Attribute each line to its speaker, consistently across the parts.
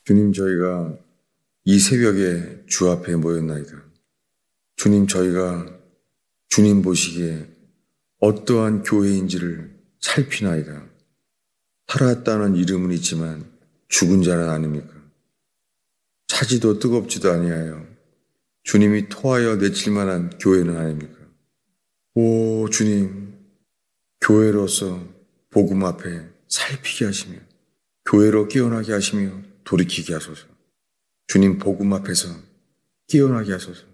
Speaker 1: 주님, 저희가 이 새벽에 주 앞에 모였나이다. 주님, 저희가 주님 보시기에 어떠한 교회인지를 살피나이다. 살았다는 이름은 있지만 죽은 자는 아닙니까? 차지도 뜨겁지도 아니하여 주님이 토하여 내칠 만한 교회는 아닙니까? 오 주님, 교회로서 복음 앞에 살피게 하시며 교회로 깨어나게 하시며 돌이키게 하소서. 주님 복음 앞에서 깨어나게 하소서.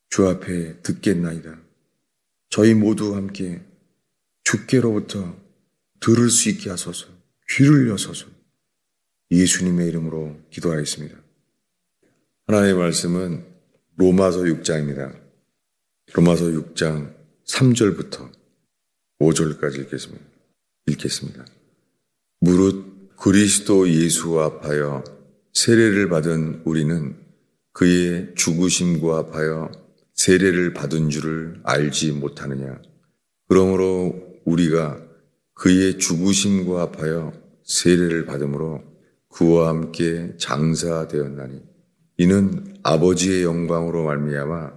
Speaker 1: 주 앞에 듣겠나이다. 저희 모두 함께 주께로부터 들을 수 있게 하소서. 귀를 여소서. 예수님의 이름으로 기도하였습니다. 하나님의 말씀은 로마서 6장입니다. 로마서 6장 3절부터 5절까지 읽겠습니다. 무릇 그리스도 예수와 합하여 세례를 받은 우리는 그의 죽으심과 합하여 세례를 받은 줄을 알지 못하느냐. 그러므로 우리가 그의 죽으심과 합하여 세례를 받음으로 그와 함께 장사되었나니 이는 아버지의 영광으로 말미암아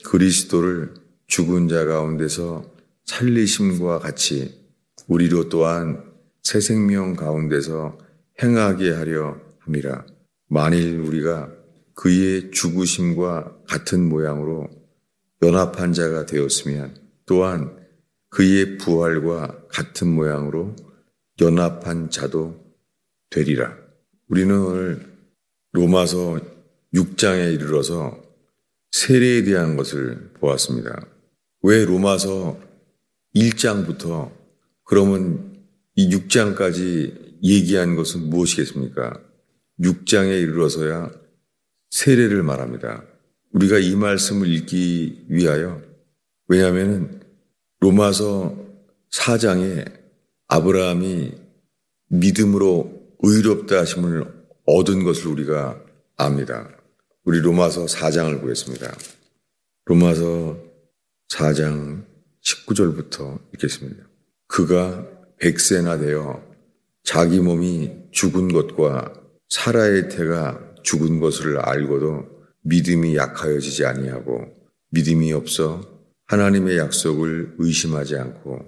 Speaker 1: 그리스도를 죽은 자 가운데서 살리심과 같이 우리로 또한 새 생명 가운데서 행하게 하려 함이라. 만일 우리가 그의 죽으심과 같은 모양으로 연합한 자가 되었으면 또한 그의 부활과 같은 모양으로 연합한 자도 되리라. 우리는 오늘 로마서 6장에 이르러서 세례에 대한 것을 보았습니다. 왜 로마서 1장부터 그러면 이 6장까지 얘기한 것은 무엇이겠습니까? 6장에 이르러서야 세례를 말합니다. 우리가 이 말씀을 읽기 위하여, 왜냐하면 로마서 4장에 아브라함이 믿음으로 의롭다 하심을 얻은 것을 우리가 압니다. 우리 로마서 4장을 보겠습니다. 로마서 4장 19절부터 읽겠습니다. 그가 100세나 되어 자기 몸이 죽은 것과 사라의 태가 죽은 것을 알고도 믿음이 약하여지지 아니하고 믿음이 없어 하나님의 약속을 의심하지 않고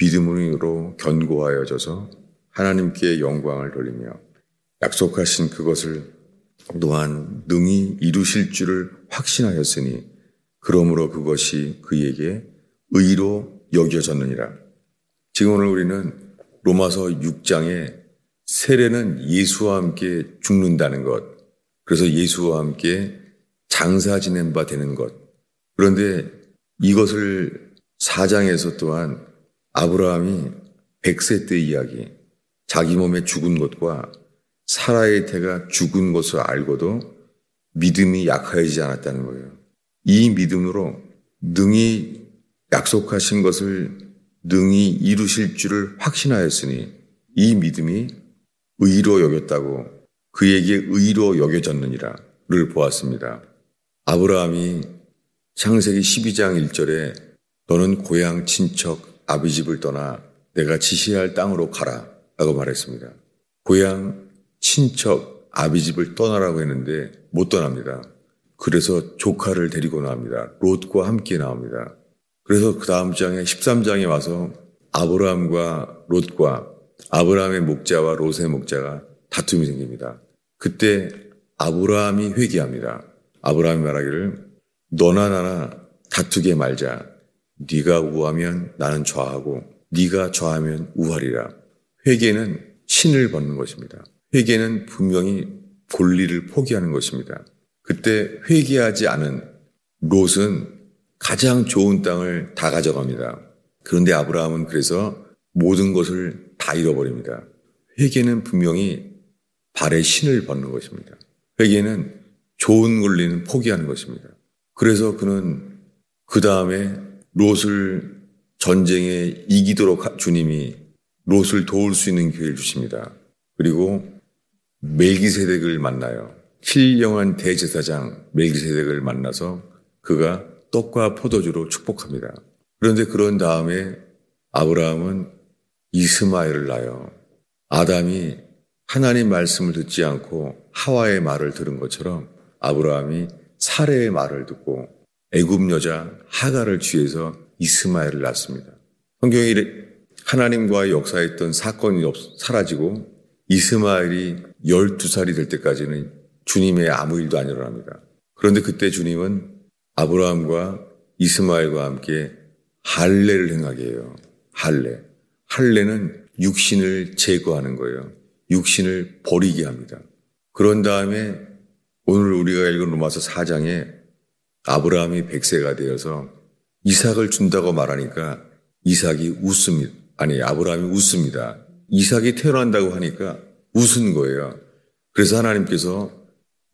Speaker 1: 믿음으로 견고하여져서 하나님께 영광을 돌리며 약속하신 그것을 또한 능히 이루실 줄을 확신하였으니 그러므로 그것이 그에게 의로 여겨졌느니라. 지금 오늘 우리는 로마서 6장에 세례는 예수와 함께 죽는다는 것, 그래서 예수와 함께 장사 지낸 바 되는 것. 그런데 이것을 4장에서 또한 아브라함이 100세 때 이야기, 자기 몸에 죽은 것과 사라의 태가 죽은 것을 알고도 믿음이 약하여지지 않았다는 거예요. 이 믿음으로 능히 약속하신 것을 능히 이루실 줄을 확신하였으니 이 믿음이 의로 여겼다고 그에게 의로 여겨졌느니라를 보았습니다. 아브라함이 창세기 12장 1절에 너는 고향 친척 아비 집을 떠나 내가 지시할 땅으로 가라 라고 말했습니다. 고향 친척 아비 집을 떠나라고 했는데 못 떠납니다. 그래서 조카를 데리고 나옵니다. 롯과 함께 나옵니다. 그래서 그 다음 장에 13장에 와서 아브라함과 롯과 아브라함의 목자와 롯의 목자가 다툼이 생깁니다. 그때 아브라함이 회개합니다. 아브라함이 말하기를 너나 나나 다투게 말자. 네가 우하면 나는 좌하고 네가 좌하면 우하리라. 회개는 신을 벗는 것입니다. 회개는 분명히 권리를 포기하는 것입니다. 그때 회개하지 않은 롯은 가장 좋은 땅을 다 가져갑니다. 그런데 아브라함은 그래서 모든 것을 다 잃어버립니다. 회개는 분명히 발에 신을 벗는 것입니다. 회개는 좋은 권리는 포기하는 것입니다. 그래서 그는 그 다음에 롯을 전쟁에 이기도록 주님이 롯을 도울 수 있는 기회를 주십니다. 그리고 멜기세덱을 만나요. 신령한 대제사장 멜기세덱을 만나서 그가 떡과 포도주로 축복합니다. 그런데 그런 다음에 아브라함은 이스마엘을 낳아요. 아담이 하나님 말씀을 듣지 않고 하와의 말을 들은 것처럼 아브라함이 사레의 말을 듣고 애굽 여자 하갈을 취해서 이스마엘을 낳습니다. 성경이 하나님과의 역사했던 사건이 사라지고 이스마엘이 12살이 될 때까지는 주님의 아무 일도 안 일어납니다. 그런데 그때 주님은 아브라함과 이스마엘과 함께 할례를 행하게 해요. 할례. 할례는 육신을 제거하는 거예요. 육신을 버리게 합니다. 그런 다음에 오늘 우리가 읽은 로마서 4장에 아브라함이 100세가 되어서 이삭을 준다고 말하니까 이삭이 웃습니다. 아니, 아브라함이 웃습니다. 이삭이 태어난다고 하니까 웃은 거예요. 그래서 하나님께서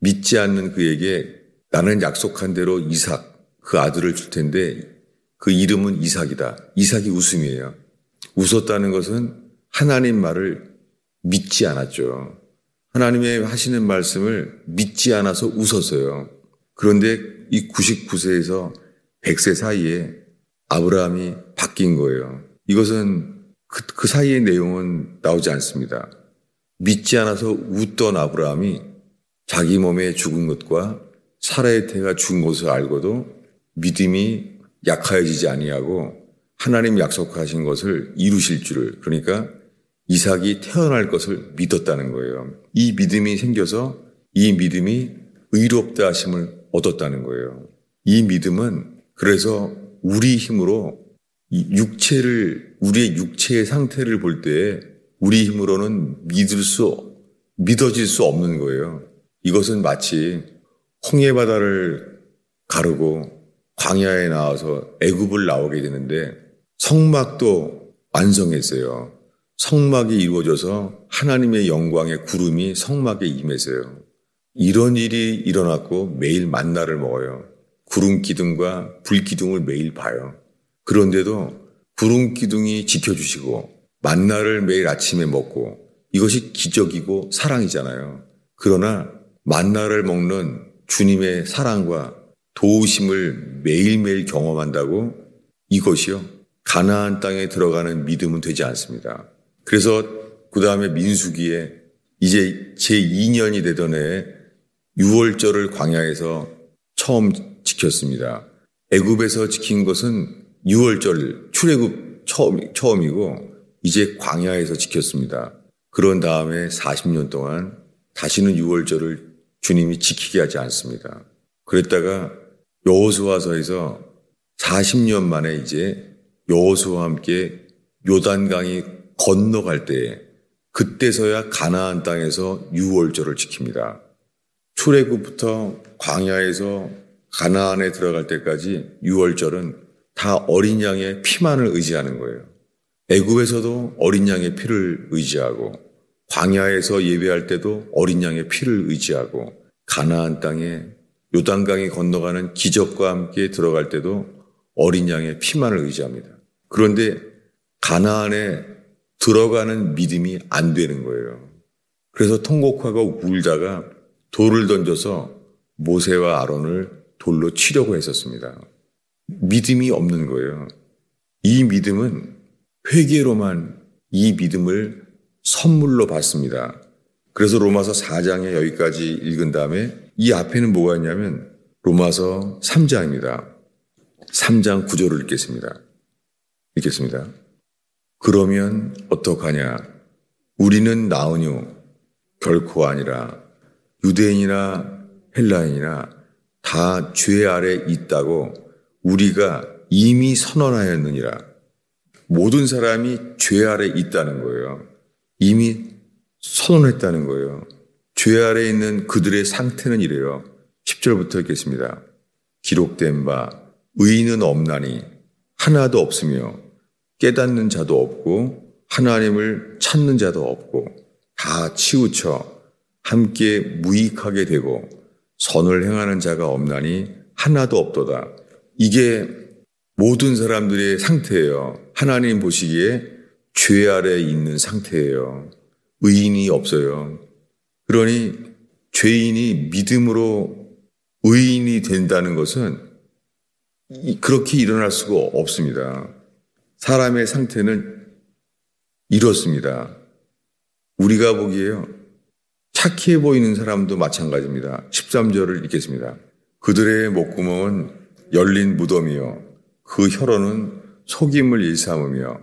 Speaker 1: 믿지 않는 그에게 나는 약속한 대로 이삭, 그 아들을 줄 텐데 그 이름은 이삭이다. 이삭이 웃음이에요. 웃었다는 것은 하나님 말을 믿지 않았죠. 하나님의 하시는 말씀을 믿지 않아서 웃었어요. 그런데 이 99세에서 100세 사이에 아브라함이 바뀐 거예요. 이것은 그 사이의 내용은 나오지 않습니다. 믿지 않아서 웃던 아브라함이 자기 몸에 죽은 것과 사라의 태가 죽은 것을 알고도 믿음이 약하여지지 아니하고 하나님 약속하신 것을 이루실 줄을, 그러니까 이삭이 태어날 것을 믿었다는 거예요. 이 믿음이 생겨서 이 믿음이 의롭다 하심을 얻었다는 거예요. 이 믿음은 그래서 우리 힘으로 우리의 육체의 상태를 볼 때 우리 힘으로는 믿어질 수 없는 거예요. 이것은 마치 홍해바다를 가르고 광야에 나와서 애굽을 나오게 되는데 성막도 완성했어요. 성막이 이루어져서 하나님의 영광의 구름이 성막에 임했어요. 이런 일이 일어났고 매일 만나를 먹어요. 구름 기둥과 불 기둥을 매일 봐요. 그런데도 구름 기둥이 지켜주시고 만나를 매일 아침에 먹고 이것이 기적이고 사랑이잖아요. 그러나 만나를 먹는 주님의 사랑과 도우심을 매일매일 경험한다고 이것이요, 가나안 땅에 들어가는 믿음은 되지 않습니다. 그래서 그 다음에 민수기에 이제 제2년이 되던 해에 유월절을 광야에서 처음 지켰습니다. 애굽에서 지킨 것은 유월절 출애굽 처음이고 이제 광야에서 지켰습니다. 그런 다음에 40년 동안 다시는 유월절을 주님이 지키게 하지 않습니다. 그랬다가 여호수아서에서 40년 만에 이제 여호수아와 함께 요단강이 건너갈 때에 그때서야 가나안 땅에서 유월절을 지킵니다. 출애굽부터 광야에서 가나안에 들어갈 때까지 유월절은 다 어린 양의 피만을 의지하는 거예요. 애굽에서도 어린 양의 피를 의지하고 광야에서 예배할 때도 어린 양의 피를 의지하고 가나안 땅에 요단강이 건너가는 기적과 함께 들어갈 때도 어린 양의 피만을 의지합니다. 그런데 가나안에 들어가는 믿음이 안 되는 거예요. 그래서 통곡하고 울다가 돌을 던져서 모세와 아론을 돌로 치려고 했었습니다. 믿음이 없는 거예요. 이 믿음은 회개로만 이 믿음을 선물로 받습니다. 그래서 로마서 4장에 여기까지 읽은 다음에 이 앞에는 뭐가 있냐면 로마서 3장입니다. 3장 9절을 읽겠습니다. 그러면 어떡하냐? 우리는 나으뇨 결코 아니라 유대인이나 헬라인이나 다 죄 아래 있다고 우리가 이미 선언하였느니라. 모든 사람이 죄 아래 있다는 거예요. 이미 선언했다는 거예요. 죄 아래 있는 그들의 상태는 이래요. 10절부터 읽겠습니다. 기록된 바 의인은 없나니 하나도 없으며 깨닫는 자도 없고 하나님을 찾는 자도 없고 다 치우쳐 함께 무익하게 되고 선을 행하는 자가 없나니 하나도 없도다. 이게 모든 사람들의 상태예요. 하나님 보시기에 죄 아래에 있는 상태예요. 의인이 없어요. 그러니 죄인이 믿음으로 의인이 된다는 것은 그렇게 일어날 수가 없습니다. 사람의 상태는 이렇습니다. 우리가 보기에요, 착해 보이는 사람도 마찬가지입니다. 13절을 읽겠습니다. 그들의 목구멍은 열린 무덤이요 그 혀로는 속임을 일삼으며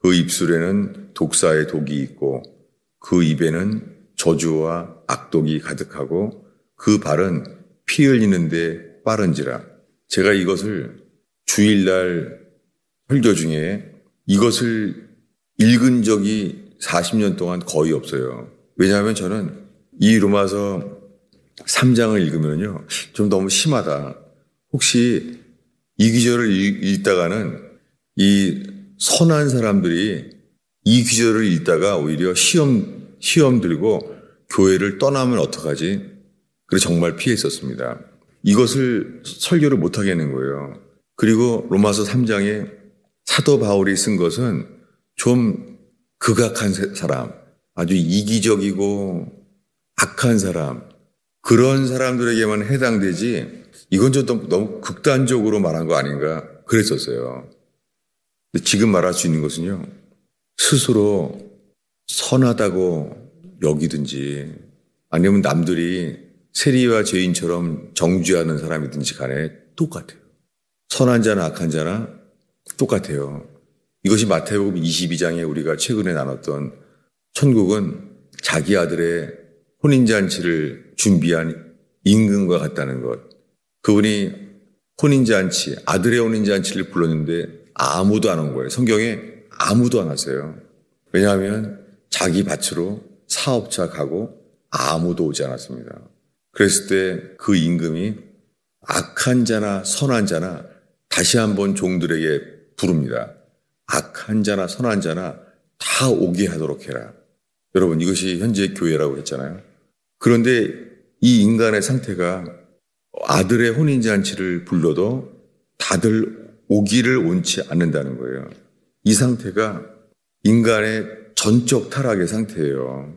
Speaker 1: 그 입술에는 독사의 독이 있고 그 입에는 저주와 악독이 가득하고 그 발은 피 흘리는데 빠른지라. 제가 이것을 주일날 설교 중에 이것을 읽은 적이 40년 동안 거의 없어요. 왜냐하면 저는 이 로마서 3장을 읽으면요, 좀 너무 심하다. 혹시 이 구절을 읽다가는 이 선한 사람들이 이 구절을 읽다가 오히려 시험 들고 교회를 떠나면 어떡하지? 그래서 정말 피했었습니다. 이것을 설교를 못 하겠는 거예요. 그리고 로마서 3장에 사도 바울이 쓴 것은 좀 극악한 사람, 아주 이기적이고 악한 사람, 그런 사람들에게만 해당되지 이건 좀 너무 극단적으로 말한 거 아닌가 그랬었어요. 근데 지금 말할 수 있는 것은요, 스스로 선하다고 여기든지 아니면 남들이 세리와 죄인처럼 정죄하는 사람이든지 간에 똑같아요. 선한 자나 악한 자나 똑같아요. 이것이 마태복음 22장에 우리가 최근에 나눴던 천국은 자기 아들의 혼인잔치를 준비한 임금과 같다는 것. 그분이 혼인잔치, 아들의 혼인잔치를 불렀는데 아무도 안 온 거예요. 성경에 아무도 안 왔어요. 왜냐하면 자기 밭으로 사업자 가고 아무도 오지 않았습니다. 그랬을 때 그 임금이 악한 자나 선한 자나 다시 한번 종들에게 부릅니다. 악한 자나 선한 자나 다 오게 하도록 해라. 여러분, 이것이 현재 교회라고 했잖아요. 그런데 이 인간의 상태가 아들의 혼인잔치를 불러도 다들 오기를 원치 않는다는 거예요. 이 상태가 인간의 전적 타락의 상태예요.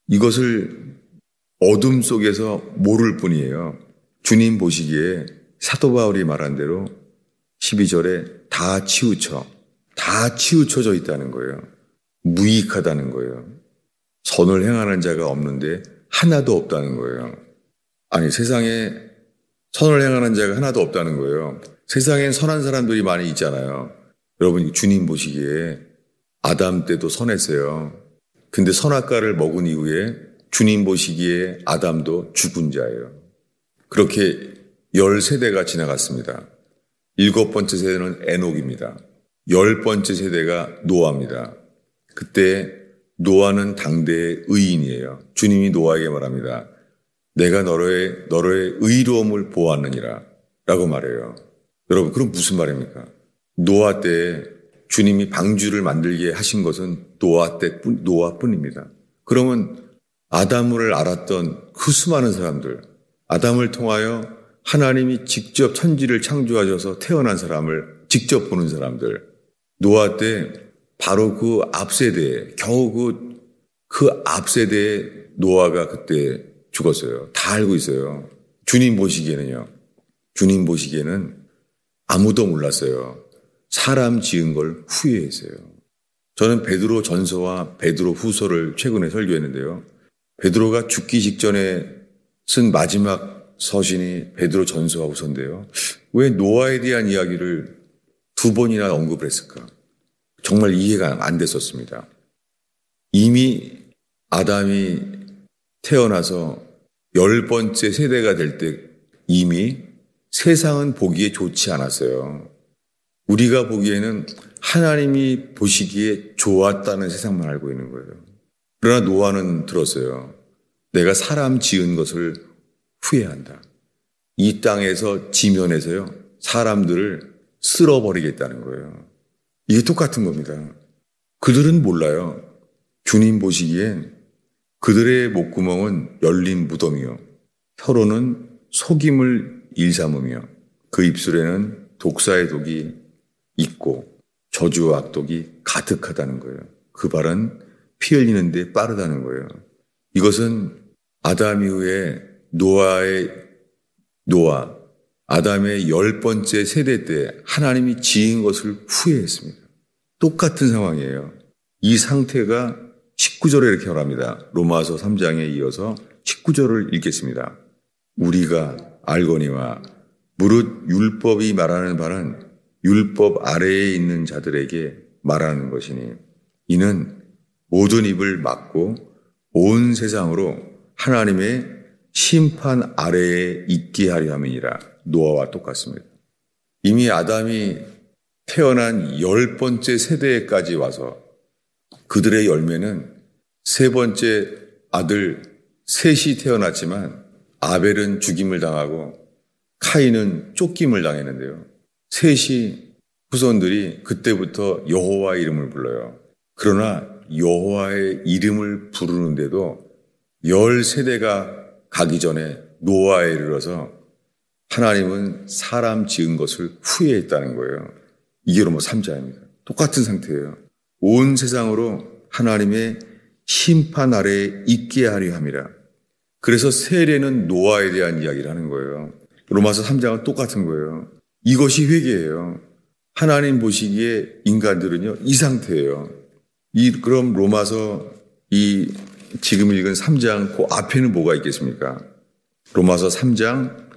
Speaker 1: 이것을 어둠 속에서 모를 뿐이에요. 주님 보시기에 사도 바울이 말한 대로 12절에 다 치우쳐져 있다는 거예요. 무익하다는 거예요. 선을 행하는 자가 없는데 하나도 없다는 거예요. 아니, 세상에 선을 행하는 자가 하나도 없다는 거예요. 세상엔 선한 사람들이 많이 있잖아요. 여러분, 주님 보시기에 아담 때도 선했어요. 근데 선악과를 먹은 이후에 주님 보시기에 아담도 죽은 자예요. 그렇게 10세대가 지나갔습니다. 7번째 세대는 에녹입니다. 10번째 세대가 노아입니다. 그때 노아는 당대의 의인이에요. 주님이 노아에게 말합니다. 내가 너의 의로움을 보았느니라 라고 말해요. 여러분, 그럼 무슨 말입니까? 노아 때 주님이 방주를 만들게 하신 것은 노아뿐입니다. 그러면 아담을 알았던 그 수많은 사람들, 아담을 통하여 하나님이 직접 천지를 창조하셔서 태어난 사람을 직접 보는 사람들, 노아 때 바로 그 앞세대에, 겨우 그 앞세대에 노아가 그때 죽었어요. 다 알고 있어요. 주님 보시기에는 아무도 몰랐어요. 사람 지은 걸 후회했어요. 저는 베드로 전서와 베드로 후서를 최근에 설교했는데요. 베드로가 죽기 직전에 쓴 마지막 서신이 베드로 전서와 후서인데요. 왜 노아에 대한 이야기를 2번이나 언급을 했을까? 정말 이해가 안 됐었습니다. 이미 아담이 태어나서 10번째 세대가 될 때 이미 세상은 보기에 좋지 않았어요. 우리가 보기에는 하나님이 보시기에 좋았다는 세상만 알고 있는 거예요. 그러나 노아는 들었어요. 내가 사람 지은 것을 후회한다. 이 땅에서 지면에서요, 사람들을 쓸어버리겠다는 거예요. 이게 똑같은 겁니다. 그들은 몰라요. 주님 보시기엔 그들의 목구멍은 열린 무덤이요, 혀로는 속임을 일삼으며 그 입술에는 독사의 독이 있고 저주와 악독이 가득하다는 거예요. 그 발은 피 흘리는데 빠르다는 거예요. 이것은 아담 이후에 아담의 10번째 세대 때 하나님이 지은 것을 후회했습니다. 똑같은 상황이에요. 이 상태가 19절에 이렇게 말합니다. 로마서 3장에 이어서 19절을 읽겠습니다. 우리가 알거니와 무릇 율법이 말하는 바는 율법 아래에 있는 자들에게 말하는 것이니 이는 모든 입을 막고 온 세상으로 하나님의 심판 아래에 있게 하려 함이니라. 노아와 똑같습니다. 이미 아담이 태어난 10번째 세대까지 와서 그들의 열매는 세 번째 아들 셋이 태어났지만 아벨은 죽임을 당하고 카인은 쫓김을 당했는데요. 셋이 후손들이 그때부터 여호와 이름을 불러요. 그러나 여호와의 이름을 부르는데도 10세대가 가기 전에 노아에 이르러서 하나님은 사람 지은 것을 후회했다는 거예요. 이게 로마 3장입니다. 똑같은 상태예요. 온 세상으로 하나님의 심판 아래에 있게 하려 함이라. 그래서 세례는 노아에 대한 이야기를 하는 거예요. 로마서 3장은 똑같은 거예요. 이것이 회개예요. 하나님 보시기에 인간들은요, 이 상태예요. 그럼 로마서 지금 읽은 3장 그 앞에는 뭐가 있겠습니까? 로마서 3장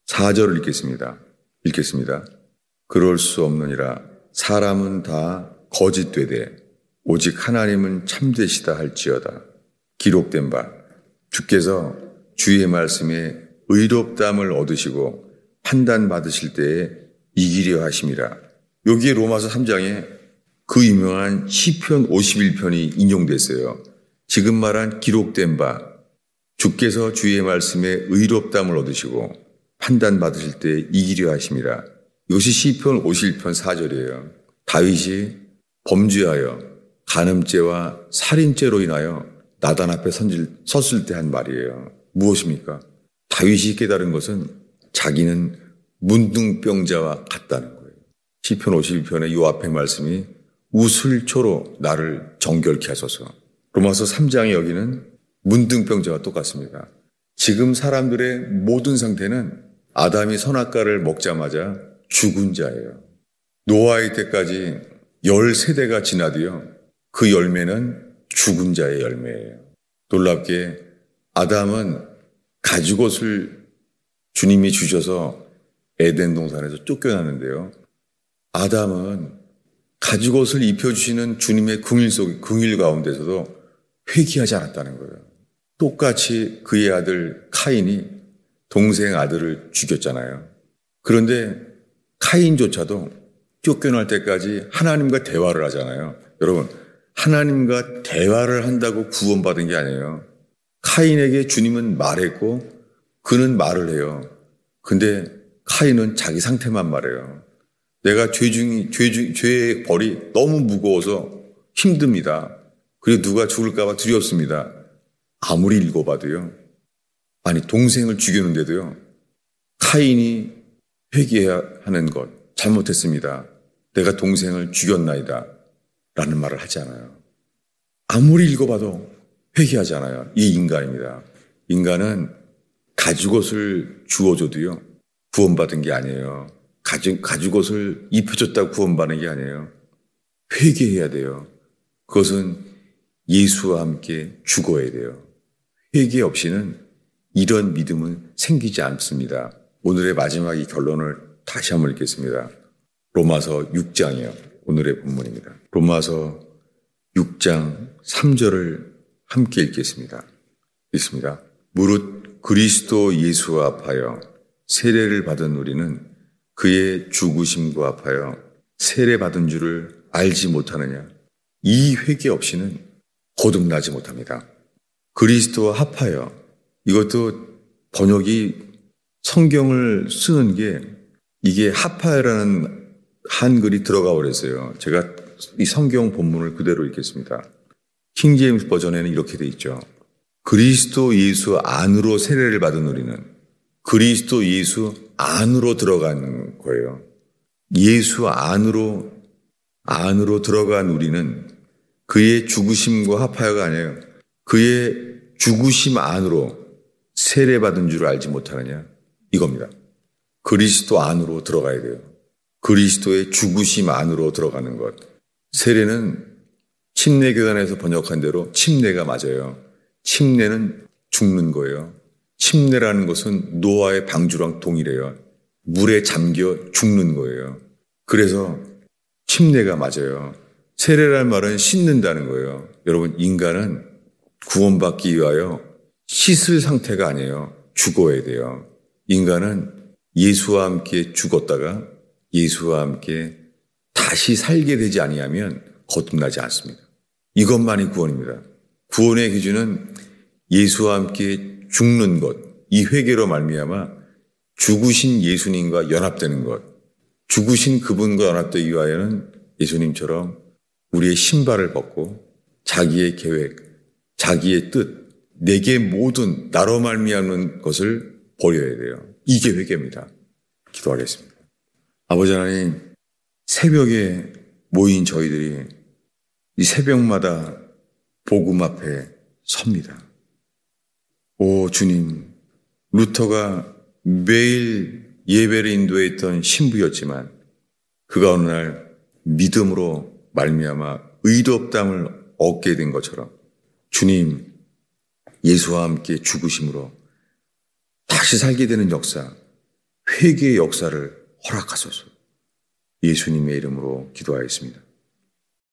Speaker 1: 4절을 읽겠습니다. 그럴 수 없느니라. 사람은 다 거짓되되 오직 하나님은 참되시다 할지어다. 기록된 바 주께서 주의 말씀에 의롭다함을 얻으시고 판단받으실 때에 이기려 하심이라. 여기에 로마서 3장에 그 유명한 시편 51편이 인용됐어요. 지금 말한 기록된 바 주께서 주의 말씀에 의롭다함을 얻으시고 판단받으실 때에 이기려 하심이라. 이것이 시편 51편 4절이에요. 다윗이 범죄하여 간음죄와 살인죄로 인하여 나단 앞에 섰을 때 한 말이에요. 무엇입니까? 다윗이 깨달은 것은 자기는 문둥병자와 같다는 거예요. 시편 51편의 이 앞에 말씀이 우슬초로 나를 정결케 하소서. 로마서 3장의 여기는 문둥병자와 똑같습니다. 지금 사람들의 모든 상태는 아담이 선악과를 먹자마자 죽은 자예요. 노아의 때까지 10세대가 지나도요, 그 열매는 죽은 자의 열매예요. 놀랍게 아담은 가죽옷을 주님이 주셔서 에덴 동산에서 쫓겨나는데요. 아담은 가죽옷을 입혀주시는 주님의 긍일 가운데서도 회개하지 않았다는 거예요. 똑같이 그의 아들 카인이 동생 아들을 죽였잖아요. 그런데 카인조차도 쫓겨날 때까지 하나님과 대화를 하잖아요. 여러분, 하나님과 대화를 한다고 구원받은 게 아니에요. 카인에게 주님은 말했고 그는 말을 해요. 근데 카인은 자기 상태만 말해요. 내가 죄의 벌이 너무 무거워서 힘듭니다. 그리고 누가 죽을까 봐 두렵습니다. 아무리 읽어봐도요. 아니, 동생을 죽였는데도요. 카인이 회개해야 하는 것, 잘못했습니다. 내가 동생을 죽였나이다. 라는 말을 하지 않아요. 아무리 읽어봐도 회개하지 않아요. 이게 인간입니다. 인간은 가죽옷을 주워줘도요. 구원받은 게 아니에요. 가죽옷을 입혀줬다고 구원받는 게 아니에요. 회개해야 돼요. 그것은 예수와 함께 죽어야 돼요. 회개 없이는 이런 믿음은 생기지 않습니다. 오늘의 마지막 이 결론을 다시 한번 읽겠습니다. 로마서 6장이요. 오늘의 본문입니다. 로마서 6장 3절을 함께 읽겠습니다. 읽습니다. 무릇 그리스도 예수와 합하여 세례를 받은 우리는 그의 죽으심과 합하여 세례받은 줄을 알지 못하느냐. 이 회개 없이는 거듭나지 못합니다. 그리스도와 합하여, 이것도 번역이 성경을 쓰는 게 이게 합하여라는 한글이 들어가 버렸어요. 제가 이 성경 본문을 그대로 읽겠습니다. 킹제임스 버전에는 이렇게 돼 있죠. 그리스도 예수 안으로 세례를 받은 우리는 그리스도 예수 안으로 들어가는 거예요. 예수 안으로 들어간 우리는 그의 죽으심과 합하여가 아니에요. 그의 죽으심 안으로 세례받은 줄 알지 못하느냐? 이겁니다. 그리스도 안으로 들어가야 돼요. 그리스도의 죽으심 안으로 들어가는 것. 세례는 침례교단에서 번역한 대로 침례가 맞아요. 침례는 죽는 거예요. 침례라는 것은 노아의 방주랑 동일해요. 물에 잠겨 죽는 거예요. 그래서 침례가 맞아요. 세례라는 말은 씻는다는 거예요. 여러분, 인간은 구원받기 위하여 씻을 상태가 아니에요. 죽어야 돼요. 인간은 예수와 함께 죽었다가 예수와 함께 다시 살게 되지 아니하면 거듭나지 않습니다. 이것만이 구원입니다. 구원의 기준은 예수와 함께 죽는 것, 이 회개로 말미암아 죽으신 예수님과 연합되는 것, 죽으신 그분과 연합되기 위하여는 예수님처럼 우리의 신발을 벗고 자기의 계획, 자기의 뜻, 내게 모든 나로 말미암는 것을 버려야 돼요. 이게 회개입니다. 기도하겠습니다. 아버지 하나님, 새벽에 모인 저희들이 이 새벽마다 복음 앞에 섭니다. 오 주님, 루터가 매일 예배를 인도했던 신부였지만 그가 어느 날 믿음으로 말미암아 의롭다함을 얻게 된 것처럼 주님, 예수와 함께 죽으심으로 다시 살게 되는 역사, 회개의 역사를 허락하소서. 예수님의 이름으로 기도하였습니다.